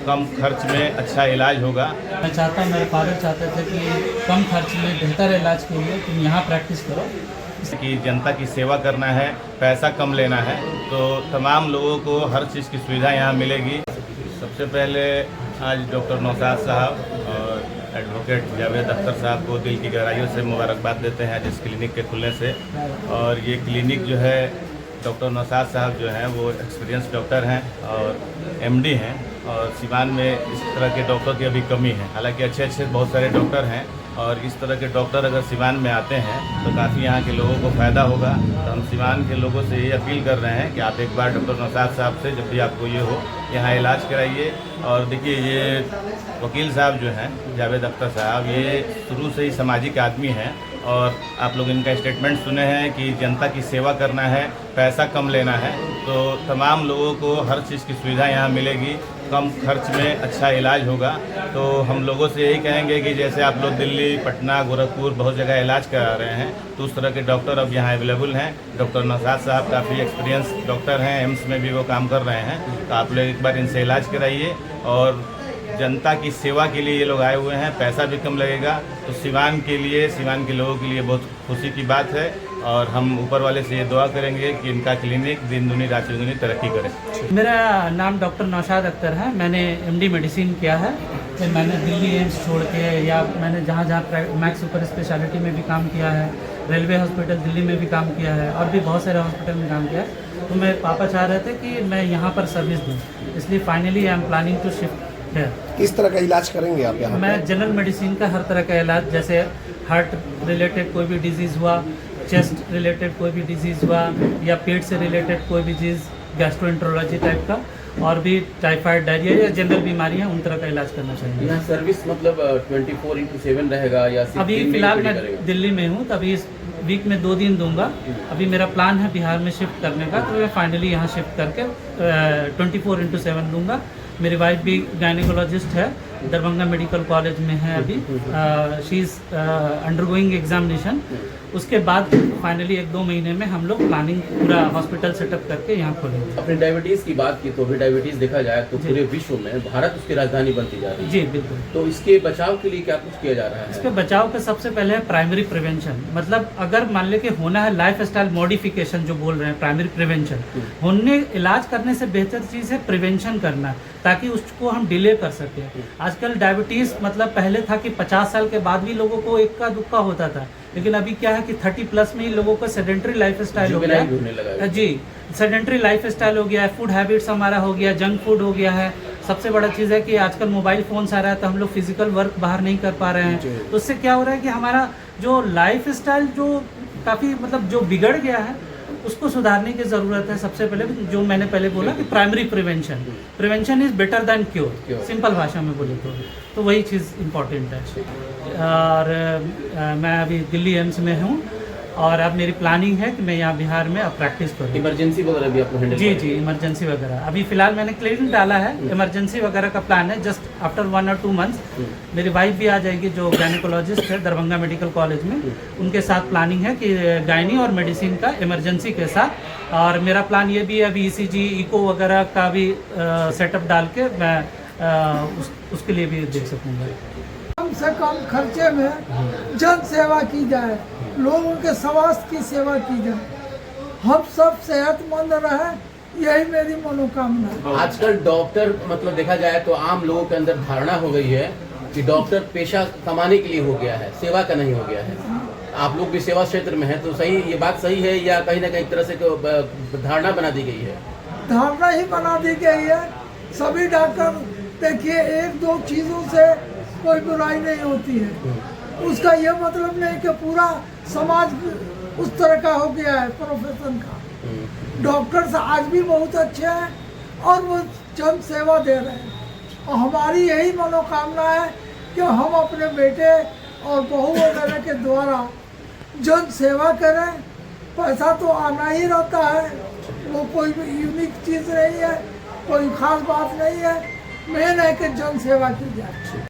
कम खर्च में अच्छा इलाज होगा। मैं चाहता हूँ, मेरे फादर चाहते थे कि कम खर्च में बेहतर इलाज के लिए तुम यहाँ प्रैक्टिस करो। कि जनता की सेवा करना है, पैसा कम लेना है, तो तमाम लोगों को हर चीज़ की सुविधा यहाँ मिलेगी। सबसे पहले आज डॉक्टर नौशाद साहब और एडवोकेट जावेद अख्तर साहब को दिल की गहराइयों से मुबारकबाद देते हैं आज इस क्लिनिक के खुलने से। और ये क्लिनिक जो है, डॉक्टर नौशाद साहब जो हैं वो एक्सपीरियंस डॉक्टर हैं और एमडी हैं, और सिवान में इस तरह के डॉक्टर की अभी कमी है। हालांकि अच्छे बहुत सारे डॉक्टर हैं, और इस तरह के डॉक्टर अगर सिवान में आते हैं तो काफ़ी यहाँ के लोगों को फ़ायदा होगा। तो हम सिवान के लोगों से ये अपील कर रहे हैं कि आप एक बार डॉक्टर नौशाद साहब से जब भी आपको ये हो यहाँ इलाज कराइए। और देखिए, ये वकील साहब जो हैं जावेद अख्तर साहब, ये शुरू से ही सामाजिक आदमी हैं, और आप लोग इनका स्टेटमेंट सुने हैं कि जनता की सेवा करना है, पैसा कम लेना है, तो तमाम लोगों को हर चीज़ की सुविधा यहाँ मिलेगी, कम खर्च में अच्छा इलाज होगा। तो हम लोगों से यही कहेंगे कि जैसे आप लोग दिल्ली, पटना, गोरखपुर बहुत जगह इलाज करा रहे हैं, तो उस तरह के डॉक्टर अब यहाँ अवेलेबल हैं। डॉक्टर नौशाद साहब काफ़ी एक्सपीरियंस डॉक्टर हैं, एम्स में भी वो काम कर रहे हैं, तो आप लोग एक बार इनसे इलाज कराइए। और जनता की सेवा के लिए ये लोग आए हुए हैं, पैसा भी कम लगेगा, तो सिवान के लिए, सिवान के लोगों के लिए बहुत खुशी की बात है। और हम ऊपर वाले से ये दुआ करेंगे कि इनका क्लिनिक दिन दुनी रात चौगुनी तरक्की करे। मेरा नाम डॉक्टर नौशाद अख्तर है। मैंने एमडी मेडिसिन किया है। फिर मैंने दिल्ली एम्स छोड़ के, या मैंने जहाँ मैक्स सुपर स्पेशलिटी में भी काम किया है, रेलवे हॉस्पिटल दिल्ली में भी काम किया है, और भी बहुत सारे हॉस्पिटल में काम किया है। तो मेरे पापा चाह रहे थे कि मैं यहाँ पर सर्विस दूँ, इसलिए finally I am planning to shift है। किस तरह का इलाज करेंगे आप यहाँ? मैं जनरल मेडिसिन का हर तरह का इलाज, जैसे हार्ट रिलेटेड कोई भी डिजीज़ हुआ, चेस्ट रिलेटेड कोई भी डिजीज़ हुआ, या पेट से रिलेटेड कोई भी चीज़, गैस्ट्रोएंटरोलॉजी टाइप का, और भी टाइफाइड, डायरिया या जनरल बीमारियां, उन तरह का इलाज करना चाहिए। यहाँ सर्विस मतलब 24/7 रहेगा या सिर्फ अभी फिलहाल मैं दिल्ली में हूँ, तो अभी इस वीक में 2 दिन दूंगा। अभी मेरा प्लान है बिहार में शिफ्ट करने का, तो मैं फाइनली यहाँ शिफ्ट करके 24/7 दूंगा। मेरी वाइफ भी गायनेकोलॉजिस्ट है, दरभंगा मेडिकल कॉलेज में है अभी। She is undergoing examination. उसके बाद फाइनली 1-2 महीने में हम लोग प्लानिंग पूरा हॉस्पिटल सेटअप करके यहाँ खोलेंगे। अपने डायबिटीज़ की बात की तो अभी डायबिटीज़ देखा जाए तो पूरे विश्व में भारत उसकी राजधानी बनती जा रही है। जी बिल्कुल। तो इसके बचाव के लिए क्या कुछ किया जा रहा है? इसके बचाव का सबसे पहले है प्राइमरी प्रिवेंशन। मतलब अगर मान ले कि होना है लाइफ स्टाइल मॉडिफिकेशन, जो बोल रहे हैं प्राइमरी प्रिवेंशन, होने इलाज करने से बेहतर चीज़ है प्रिवेंशन करना, ताकि उसको हम डिले कर सकें। आजकल डायबिटीज़ मतलब पहले था कि 50 साल के बाद भी लोगों को इक्का दुक्का होता था, लेकिन अभी क्या है कि 30+ में ही लोगों का सेडेंट्री लाइफ स्टाइल हो गया है। जी, सेडेंट्री लाइफ स्टाइल हो गया है, फूड हैबिट्स हमारा हो गया, जंक फूड हो गया है। सबसे बड़ा चीज़ है कि आजकल मोबाइल फ़ोन्स आ रहा है, तो हम लोग फिजिकल वर्क बाहर नहीं कर पा रहे हैं। तो उससे क्या हो रहा है कि हमारा जो लाइफ स्टाइल जो काफ़ी मतलब जो बिगड़ गया है, उसको सुधारने की ज़रूरत है। सबसे पहले जो मैंने पहले बोला कि primary prevention is better than cure, simple भाषा में बोले तो वही चीज़ इम्पॉर्टेंट है। और मैं अभी दिल्ली एम्स में हूँ, और अब मेरी प्लानिंग है कि मैं यहाँ बिहार में अब प्रैक्टिस करूँ। इमरजेंसी वगैरह भी आपको हैंडल? जी, इमरजेंसी वगैरह अभी फ़िलहाल मैंने क्लिनिक डाला है। इमरजेंसी वगैरह का प्लान है, जस्ट आफ्टर 1 और 2 मंथ्स मेरी वाइफ भी आ जाएगी, जो गायनेकोलॉजिस्ट है दरभंगा मेडिकल कॉलेज में। उनके साथ प्लानिंग है कि गायनी और मेडिसिन का इमरजेंसी के साथ। और मेरा प्लान ये भी है अभी ECG, इको वगैरह का भी सेटअप डाल के मैं उसके लिए भी देख सकूँगा। कम से कम खर्चे में जन सेवा की जाए, लोगों के स्वास्थ्य की सेवा की जाए, हम सब सेहतमंद रहे, यही मेरी मनोकामना है। आजकल डॉक्टर मतलब देखा जाए तो आम लोगों के अंदर धारणा हो गई है कि डॉक्टर पेशा कमाने के लिए हो गया है, सेवा का नहीं हो गया है। आप लोग भी सेवा क्षेत्र में हैं, तो सही ये बात सही है या कहीं ना कहीं तरह से धारणा बना दी गई है? धारणा ही बना दी गई है। सभी डॉक्टर देखिए, 1-2 चीज़ों से कोई बुराई नहीं होती है, उसका ये मतलब नहीं कि पूरा समाज उस तरह का हो गया है प्रोफेशन का। डॉक्टर्स आज भी बहुत अच्छे हैं और वो जन सेवा दे रहे हैं, और हमारी यही मनोकामना है कि हम अपने बेटे और बहू वगैरह के द्वारा जन सेवा करें। पैसा तो आना ही रहता है, वो कोई यूनिक चीज़ नहीं है, कोई ख़ास बात नहीं है। मेन है कि जन सेवा की जाए।